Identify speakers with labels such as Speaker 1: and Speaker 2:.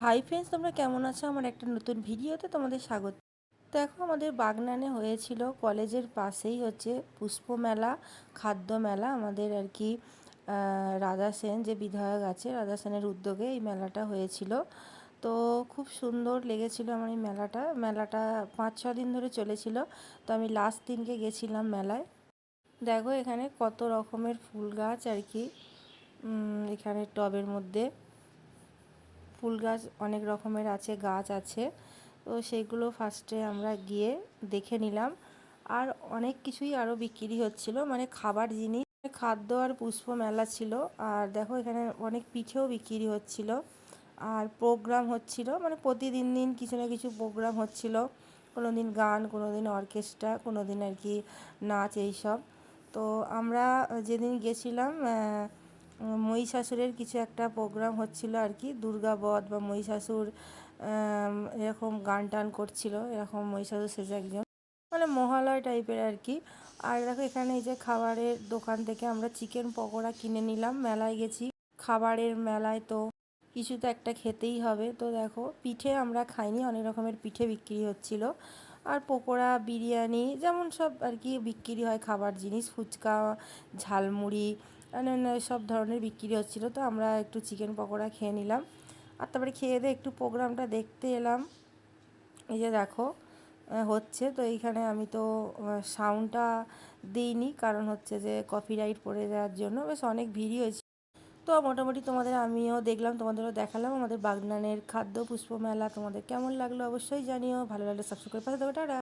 Speaker 1: Hi friends, তোমরা কেমন আছো? আমার একটা নতুন ভিডিওতে তোমাদের স্বাগত। দেখো, আমাদের বাগনানে হয়েছিল কলেজের পাশেই হচ্ছে পুষ্প মেলা, খাদ্য মেলা আমাদের আর কি। রাধা সেন যে বিধায়ক আছে, রাধা সেনের উদ্যোগে এই মেলাটা হয়েছিল। তো খুব সুন্দর লেগেছিল আমার এই মেলাটা 5-6 দিন ধরে চলেছিল। তো আমি লাস্ট দিনকে গেছিলাম মেলায়। দেখো এখানে কত রকমের ফুল গাছ আর কি। এখানে টবের মধ্যে ফুল গাছ অনেক রকমের আছে, গাছ আছে। তো সেইগুলো ফার্স্টে আমরা গিয়ে দেখে নিলাম। আর অনেক কিছুই আরও বিক্রি হচ্ছিল, মানে খাবার জিনিস, খাদ্য আর পুষ্প মেলা ছিল। আর দেখো এখানে অনেক পিঠেও বিক্রি হচ্ছিল। আর প্রোগ্রাম হচ্ছিল, মানে প্রতিদিন দিন কিছু না কিছু প্রোগ্রাম হচ্ছিল। কোনো দিন গান, কোনো দিন অর্কেস্ট্রা, কোনো দিন আর কি নাচ, এইসব। তো আমরা যেদিন গেছিলাম মহিষাসুরের কিছু একটা প্রোগ্রাম হচ্ছিল আর কি, দুর্গাবধ বা মহিষাসুর, এরকম গান টান করছিল, এরকম মহিষাসুর সেজে একজন, মানে মহালয় টাইপের আর কি। আর দেখো এখানে এই যে খাবারের দোকান থেকে আমরা চিকেন পকোড়া কিনে নিলাম। মেলায় গেছি, খাবারের মেলায় তো কিছু তো একটা খেতেই হবে। তো দেখো পিঠে আমরা খাইনি, অনেক রকমের পিঠে বিক্রি হচ্ছিল। আর পকোড়া, বিরিয়ানি, যেমন সব আর কি বিক্রি হয় খাবার জিনিস, ফুচকা, ঝালমুড়ি, অন্যান্য সব ধরনের বিক্রি হচ্ছিল। তো আমরা একটু চিকেন পকোড়া খেয়ে নিলাম। আর তারপরে খেয়ে দিয়ে একটু প্রোগ্রামটা দেখতে এলাম। এই যে দেখো হচ্ছে তো এইখানে আমি তো সাউন্ডটা দিইনি, কারণ হচ্ছে যে কপিরাইট পড়ে যাওয়ার জন্য। বেশ অনেক ভিড়ই হয়েছে। তো মোটামুটি আমিও দেখলাম, তোমাদেরও দেখালাম আমাদের বাগনানের খাদ্য পুষ্প মেলা। তোমাদের কেমন লাগলো অবশ্যই জানিও, ভালো লাগলে সাবস্ক্রাইব করে পাশে দেবো। টাটা।